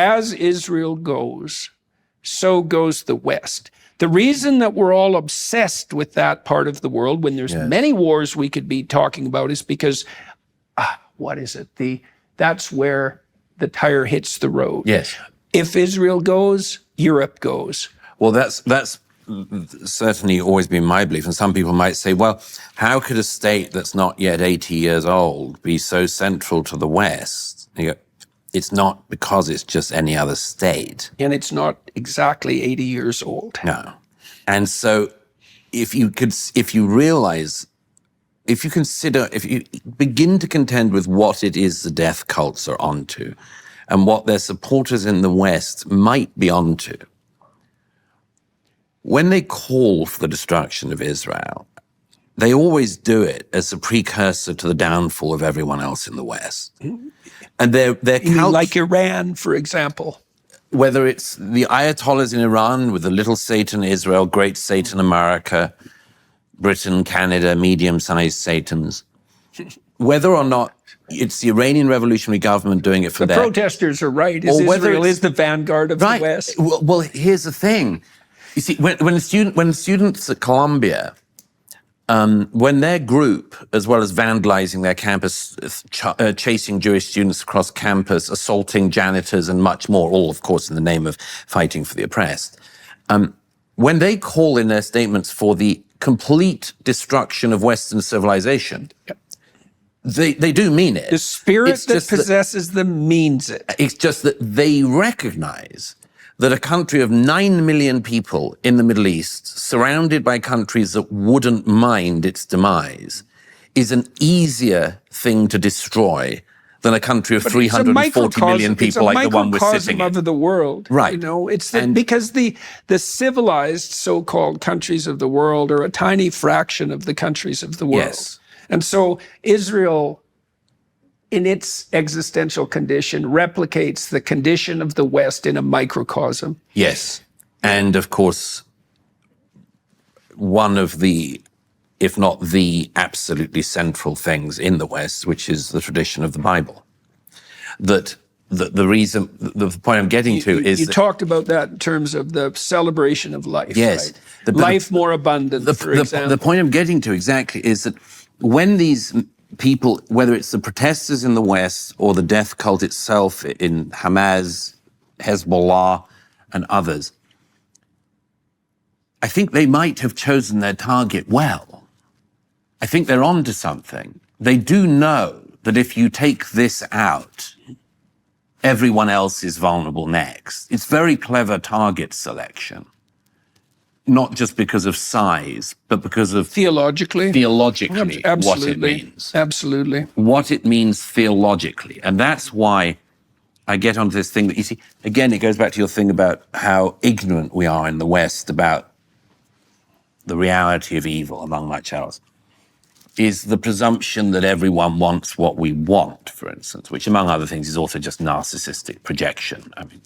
as Israel goes, so goes the West. The reason that we're all obsessed with that part of the world, when there's many wars we could be talking about, is because, what is it? That's where the tire hits the road. Yes. If Israel goes, Europe goes. Well, that's certainly always been my belief. And some people might say, well, how could a state that's not yet 80 years old be so central to the West? You go, it's not because it's just any other state. And it's not exactly 80 years old. No. And so if you begin to contend with what it is the death cults are onto and what their supporters in the West might be onto, when they call for the destruction of Israel, they always do it as a precursor to the downfall of everyone else in the West. And their like Iran, for example. Whether it's the Ayatollahs in Iran with the little Satan Israel, great Satan America, Britain, Canada, medium-sized Satans, whether or not it's the Iranian Revolutionary Government doing it for the protesters are right. Israel is the vanguard of the West. Well, here's the thing. You see, when students at Columbia, when their group, as well as vandalizing their campus, chasing Jewish students across campus, assaulting janitors and much more, all, of course, in the name of fighting for the oppressed, when they call in their statements for the complete destruction of Western civilization, they do mean it. The spirit that possesses them means it. It's just that they recognize that a country of 9 million people in the Middle East, surrounded by countries that wouldn't mind its demise, is an easier thing to destroy than a country of 340 million people like the one we're sitting in. It's a microcosm of the world. Right. You know, because the civilized so-called countries of the world are a tiny fraction of the countries of the world. Yes. And so Israel, in its existential condition, replicates the condition of the West in a microcosm. Yes. And of course, one of the, if not the absolutely central things in the West, which is the tradition of the Bible. That the point I'm getting to is... You talked about that in terms of the celebration of life. Yes. Right? Life more abundant, for example. The point I'm getting to exactly is that when these people, whether it's the protesters in the West or the death cult itself in Hamas, Hezbollah, and others, I think they might have chosen their target well. I think they're onto something. They do know that if you take this out, everyone else is vulnerable next. It's very clever target selection. Not just because of size, but because of... Theologically, what it means. Absolutely. What it means theologically. And that's why I get onto this thing that, you see, again, it goes back to your thing about how ignorant we are in the West about the reality of evil, among much else, is the presumption that everyone wants what we want, for instance, which, among other things, is also just narcissistic projection. I mean,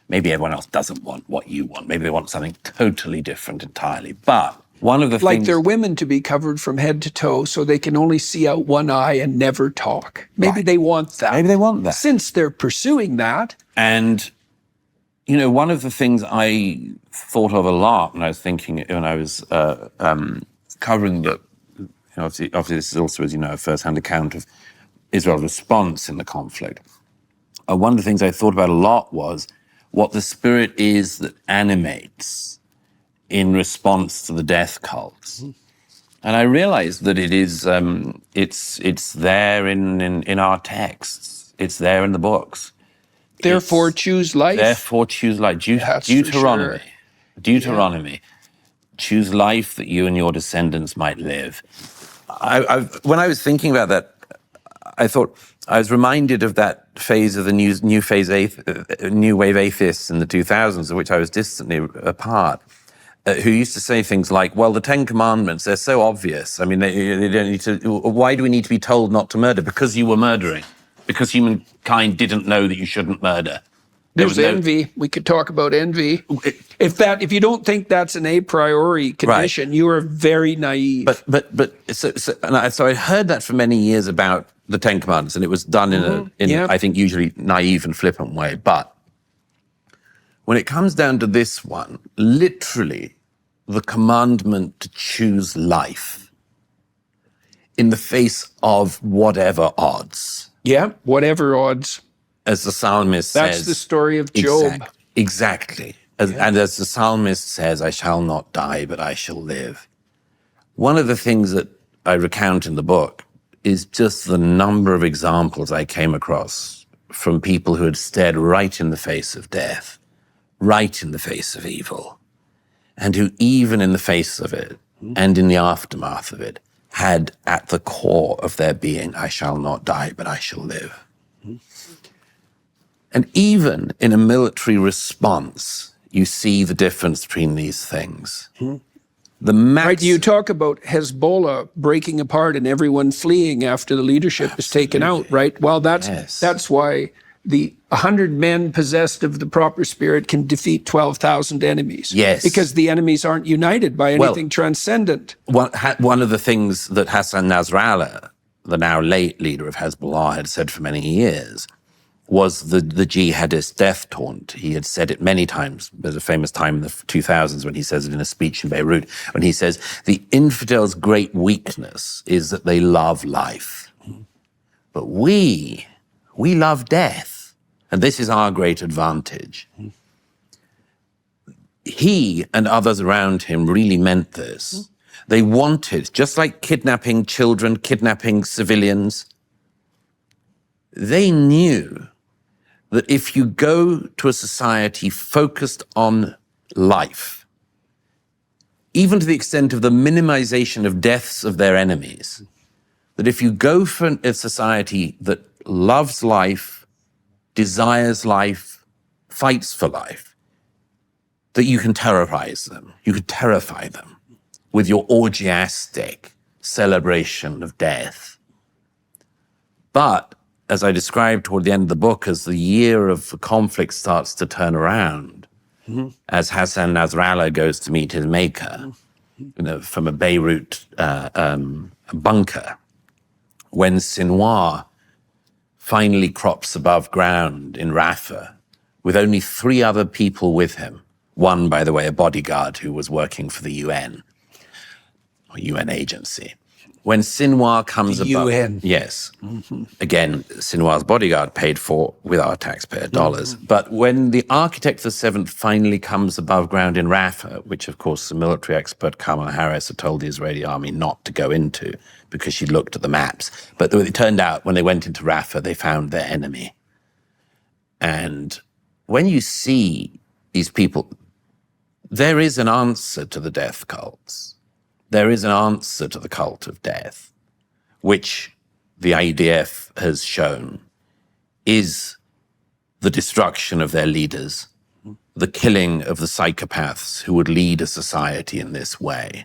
maybe everyone else doesn't want what you want. Maybe they want something totally different entirely. But one of the things... Like their women to be covered from head to toe so they can only see out one eye and never talk. Maybe they want that. Maybe they want that. Since they're pursuing that. And, you know, one of the things I thought of a lot when I was thinking, when I was covering the... You know, obviously, this is also, as you know, a first-hand account of Israel's response in the conflict. One of the things I thought about a lot was what the spirit is that animates in response to the death cults. Mm-hmm. And I realized that it is, it's there in our texts. It's there in the books. Therefore choose life. Therefore choose life. Deuteronomy. Sure. Deuteronomy. Yeah. Choose life that you and your descendants might live. When I was thinking about that, I thought, I was reminded of that phase of the new wave atheists in the 2000s, of which I was distantly a part, who used to say things like, well, the Ten Commandments, they're so obvious. I mean, they don't need to, why do we need to be told not to murder? Because you were murdering. Because humankind didn't know that you shouldn't murder. There's envy. We could talk about envy. If you don't think that's an a priori condition, you are very naive. So I heard that for many years about the Ten Commandments, and it was done in I think, usually naive and flippant way. But when it comes down to this one, literally, the commandment to choose life in the face of whatever odds. Yeah, whatever odds. As the psalmist says. That's the story of Job. Exactly. And as the psalmist says, I shall not die, but I shall live. One of the things that I recount in the book is just the number of examples I came across from people who had stared right in the face of death, right in the face of evil, and who even in the face of it and in the aftermath of it had at the core of their being, I shall not die, but I shall live. And even in a military response, you see the difference between these things. Right, you talk about Hezbollah breaking apart and everyone fleeing after the leadership is taken out, right? Well, that's why the 100 men possessed of the proper spirit can defeat 12,000 enemies. Yes. Because the enemies aren't united by anything transcendent. One of the things that Hassan Nasrallah, the now late leader of Hezbollah, had said for many years was the jihadist death taunt. He had said it many times. There's a famous time in the 2000s when he says it in a speech in Beirut, when he says, the infidels' great weakness is that they love life. But we love death. And this is our great advantage. He and others around him really meant this. They wanted, just like kidnapping children, kidnapping civilians, they knew that if you go to a society focused on life, even to the extent of the minimization of deaths of their enemies, that if you go for a society that loves life, desires life, fights for life, that you can terrorize them, you can terrify them with your orgiastic celebration of death. But as I described toward the end of the book, as the year of the conflict starts to turn around, as Hassan Nasrallah goes to meet his maker, from a Beirut bunker, when Sinwar finally crops above ground in Rafah, with only 3 other people with him, one, by the way, a bodyguard who was working for the UN, or UN agency. When Sinwar comes above... UN. Yes. Again, Sinwar's bodyguard paid for with our taxpayer dollars. But when the architect of the 7th finally comes above ground in Rafah, which, of course, the military expert Kamala Harris had told the Israeli army not to go into because she looked at the maps. But it turned out when they went into Rafah, they found their enemy. And when you see these people, there is an answer to the death cults. There is an answer to the cult of death, which the IDF has shown is the destruction of their leaders, the killing of the psychopaths who would lead a society in this way,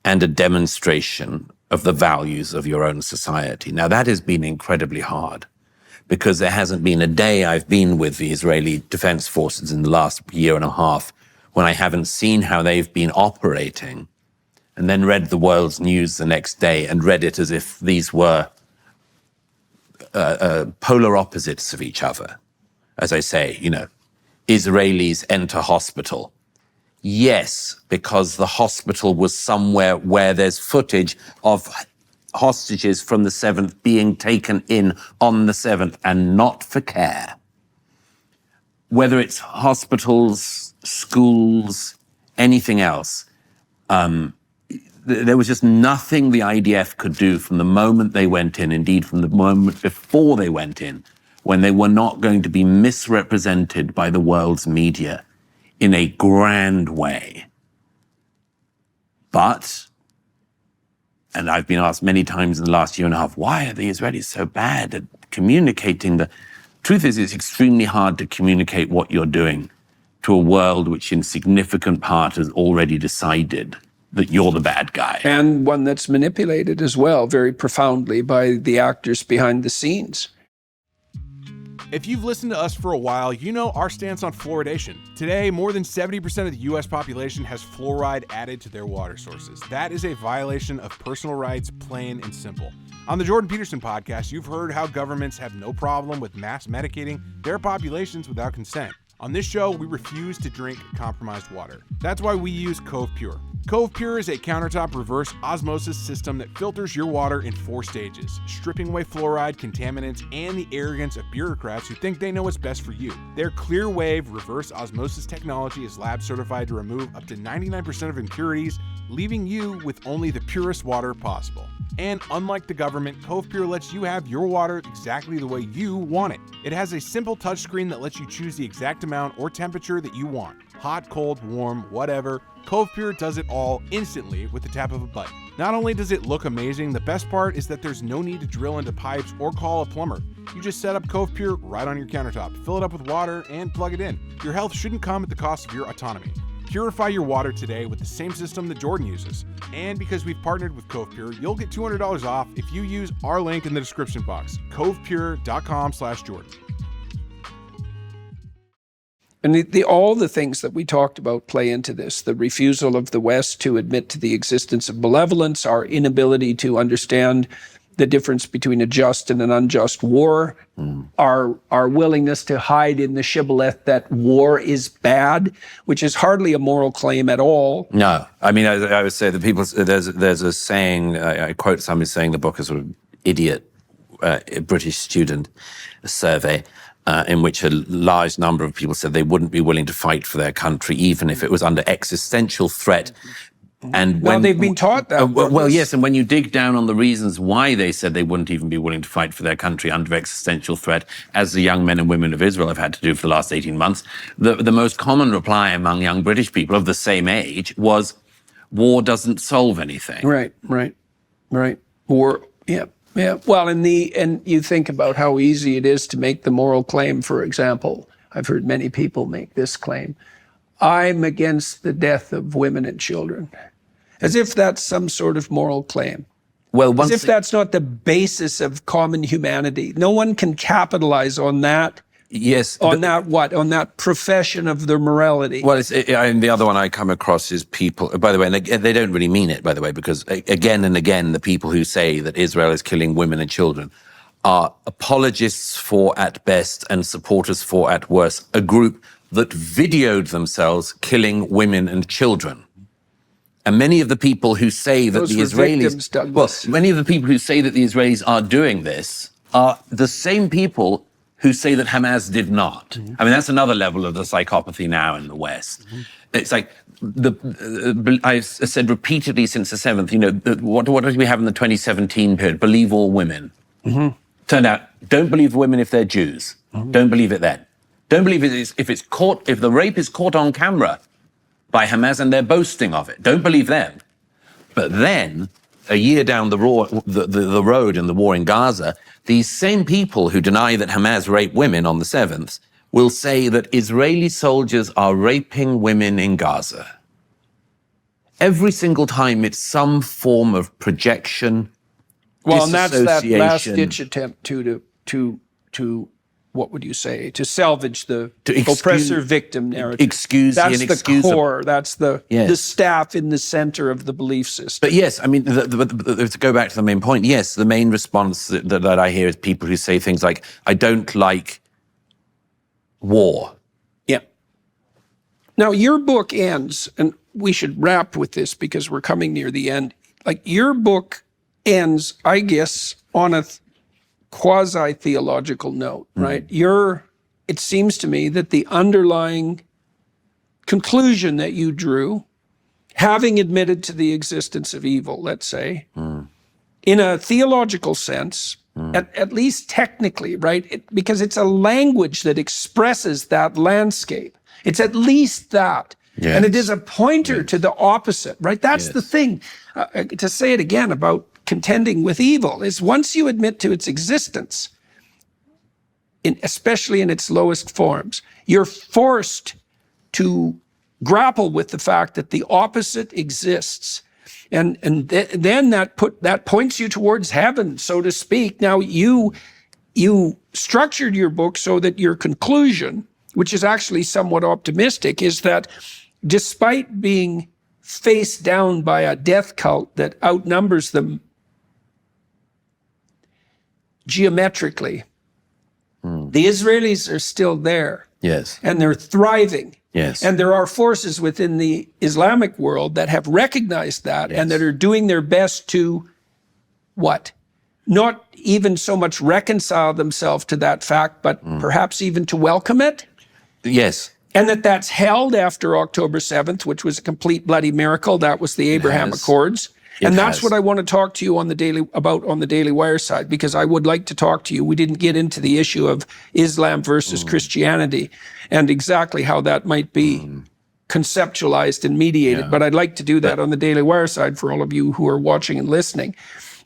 and a demonstration of the values of your own society. Now, that has been incredibly hard because there hasn't been a day I've been with the Israeli Defense Forces in the last year and a half when I haven't seen how they've been operating and then read the world's news the next day and read it as if these were polar opposites of each other. As I say, Israelis enter hospital. Yes, because the hospital was somewhere where there's footage of hostages from the 7th being taken in on the 7th and not for care. Whether it's hospitals, schools, anything else, there was just nothing the IDF could do from the moment they went in, indeed from the moment before they went in, when they were not going to be misrepresented by the world's media in a grand way. But, and I've been asked many times in the last year and a half, why are the Israelis so bad at communicating? The truth is, it's extremely hard to communicate what you're doing to a world which in significant part has already decided that you're the bad guy. And one that's manipulated as well, very profoundly by the actors behind the scenes. If you've listened to us for a while, you know our stance on fluoridation. Today, more than 70% of the U.S. population has fluoride added to their water sources. That is a violation of personal rights, plain and simple. On the Jordan Peterson podcast, you've heard how governments have no problem with mass medicating their populations without consent. On this show, we refuse to drink compromised water. That's why we use Cove Pure. Cove Pure is a countertop reverse osmosis system that filters your water in 4 stages, stripping away fluoride, contaminants, and the arrogance of bureaucrats who think they know what's best for you. Their clear wave reverse osmosis technology is lab certified to remove up to 99% of impurities, leaving you with only the purest water possible. And unlike the government, Cove Pure lets you have your water exactly the way you want it. It has a simple touchscreen that lets you choose the exact amount or temperature that you want. Hot, cold, warm, whatever. Cove Pure does it all instantly with the tap of a button. Not only does it look amazing, the best part is that there's no need to drill into pipes or call a plumber. You just set up Cove Pure right on your countertop, fill it up with water, and plug it in. Your health shouldn't come at the cost of your autonomy. Purify your water today with the same system that Jordan uses. And because we've partnered with Cove Pure, you'll get $200 off if you use our link in the description box, covepure.com/Jordan. And all the things that we talked about play into this. The refusal of the West to admit to the existence of malevolence, our inability to understand the difference between a just and an unjust war, our willingness to hide in the shibboleth that war is bad, which is hardly a moral claim at all. No, I mean, I would say that people, there's a saying, I quote somebody saying the book is sort of idiot British student survey, in which a large number of people said they wouldn't be willing to fight for their country, even if it was under existential threat. And well, they've been taught that. Well, yes, and when you dig down on the reasons why they said they wouldn't even be willing to fight for their country under existential threat, as the young men and women of Israel have had to do for the last 18 months, the most common reply among young British people of the same age was, war doesn't solve anything. Right. War, yeah. Well, and you think about how easy it is to make the moral claim, for example. I've heard many people make this claim. I'm against the death of women and children. As if that's some sort of moral claim. Well, as if that's not the basis of common humanity. No one can capitalize on that. Yes. On that profession of their morality. Well, and the other one I come across is people, by the way, and they don't really mean it, by the way, because again and again, the people who say that Israel is killing women and children are apologists for at best and supporters for at worst, a group that videoed themselves killing women and children. And many of the people who say that the Israelis, many of the people who say that the Israelis are doing this are the same people who say that Hamas did not. Mm-hmm. I mean, that's another level of the psychopathy now in the West. Mm-hmm. It's like, I've said repeatedly since the 7th, what did we have in the 2017 period? Believe all women. Mm-hmm. Turned out, don't believe women if they're Jews. Mm-hmm. Don't believe it then. Don't believe it if the rape is caught on camera by Hamas and they're boasting of it. Don't believe them. But then, a year down the road in the war in Gaza, these same people who deny that Hamas raped women on the 7th will say that Israeli soldiers are raping women in Gaza. Every single time it's some form of projection, well, and that's that last-ditch attempt to what would you say, to salvage the oppressor-victim narrative. That's the core. That's the staff in the center of the belief system. But yes, I mean, to go back to the main point, yes, the main response that I hear is people who say things like, I don't like war. Yeah. Now, your book ends, and we should wrap with this because we're coming near the end. Like, your book ends, I guess, on a quasi-theological note, right? It seems to me that the underlying conclusion that you drew, having admitted to the existence of evil, let's say, in a theological sense, at least technically, right? Because it's a language that expresses that landscape. It's at least that. Yes. And it is a pointer to the opposite, right? That's the thing. To say it again about contending with evil is once you admit to its existence, especially in its lowest forms, you're forced to grapple with the fact that the opposite exists. And then that points you towards heaven, so to speak. Now, you you structured your book so that your conclusion, which is actually somewhat optimistic, is that despite being faced down by a death cult that outnumbers them geometrically, the Israelis are still there. Yes. And they're thriving. Yes. And there are forces within the Islamic world that have recognized that and that are doing their best to what? Not even so much reconcile themselves to that fact, but perhaps even to welcome it. Yes. And that's held after October 7th, which was a complete bloody miracle. That was the Abraham Accords. And that's what I want to talk to you on the Daily Wire side, because I would like to talk to you. We didn't get into the issue of Islam versus Christianity and exactly how that might be conceptualized and mediated. But I'd like to do that on the Daily Wire side for all of you who are watching and listening.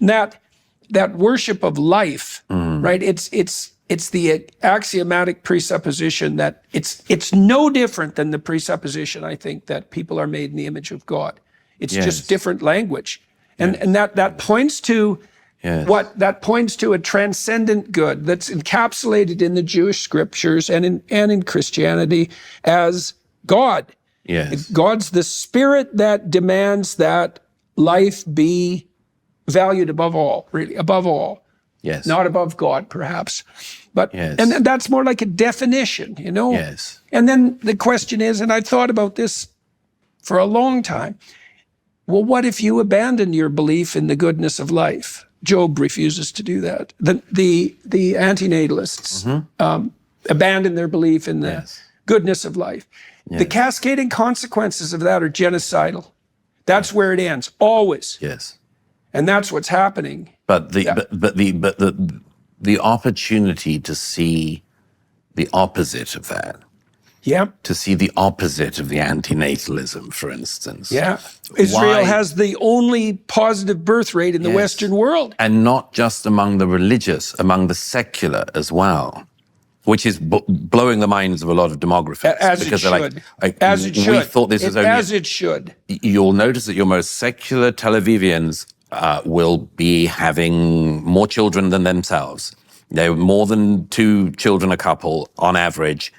And that worship of life, right? It's the axiomatic presupposition that it's no different than the presupposition, I think, that people are made in the image of God. It's just different language. And that points to what? That points to a transcendent good that's encapsulated in the Jewish scriptures and in Christianity as God. Yes. God's the spirit that demands that life be valued above all, really, above all. Yes. Not above God, perhaps. But Yes. and that's more like a definition, you know? Yes. And then the question is, and I thought about this for a long time, well, what if you abandon your belief in the goodness of life? Job refuses to do that. The antinatalists abandon their belief in the goodness of life. The cascading consequences of that are genocidal. That's where it ends, always. Yes. And that's what's happening. But the opportunity to see the opposite of that. Yeah. To see the opposite of the antinatalism, for instance. Yeah. Israel has the only positive birth rate in the Western world. And not just among the religious, among the secular as well, which is blowing the minds of a lot of demographers. As it should. As it should. We thought this was only... As it should. You'll notice that your most secular Tel Avivians will be having more children than themselves. They're more than 2 children a couple on average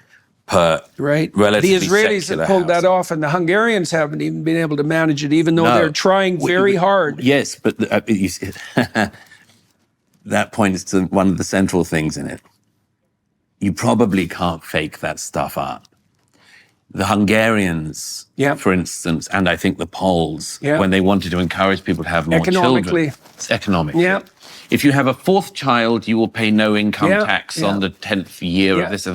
per relatively The Israelis secular have pulled house. that off, and the Hungarians haven't even been able to manage it, even though they're trying very hard. Yes, but you see, that points to one of the central things in it. You probably can't fake that stuff up. The Hungarians, for instance, and I think the Poles, when they wanted to encourage people to have more children. Economically. Yeah. If you have a 4th child, you will pay no income tax on the 10th year of this.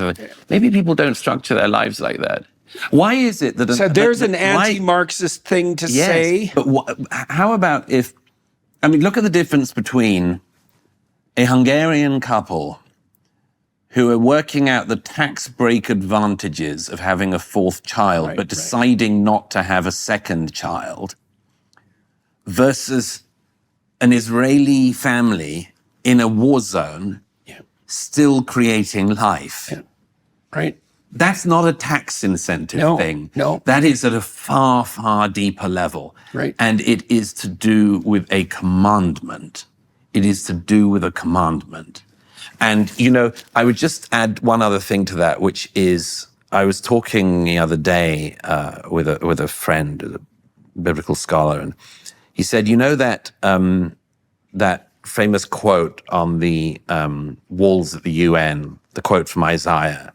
Maybe people don't structure their lives like that. Why is it that... So there's an anti-Marxist thing to say. But how about if... I mean, look at the difference between a Hungarian couple who are working out the tax break advantages of having a 4th child, but deciding not to have a 2nd child, versus an Israeli family in a war zone still creating life. Right. That's not a tax incentive thing. No. That is at a far, far deeper level. Right. And it is to do with a commandment. It is to do with a commandment. And, you know, I would just add one other thing to that, which is I was talking the other day with a friend, a biblical scholar, and he said, you know that that famous quote on the walls of the UN, the quote from Isaiah,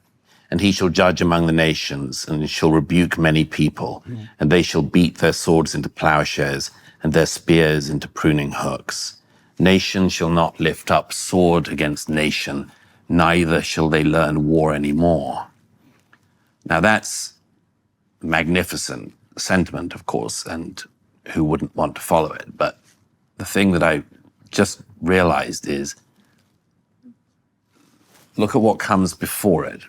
and he shall judge among the nations, and he shall rebuke many people, and they shall beat their swords into plowshares, and their spears into pruning hooks. Nation shall not lift up sword against nation, neither shall they learn war anymore. Now that's a magnificent sentiment, of course, and who wouldn't want to follow it? But the thing that I just realized is, look at what comes before it.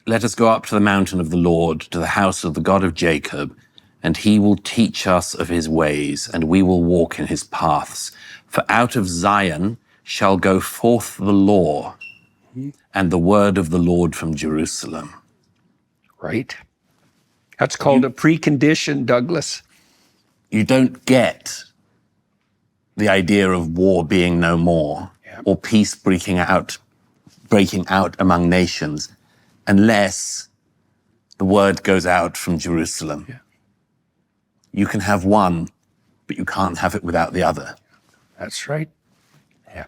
Let us go up to the mountain of the Lord, to the house of the God of Jacob, and he will teach us of his ways, and we will walk in his paths. For out of Zion shall go forth the law, and the word of the Lord from Jerusalem. Right. That's called a precondition, Douglas. You don't get the idea of war being no more or peace breaking out among nations unless the word goes out from Jerusalem. Yeah. You can have one, but you can't have it without the other. That's right. Yeah.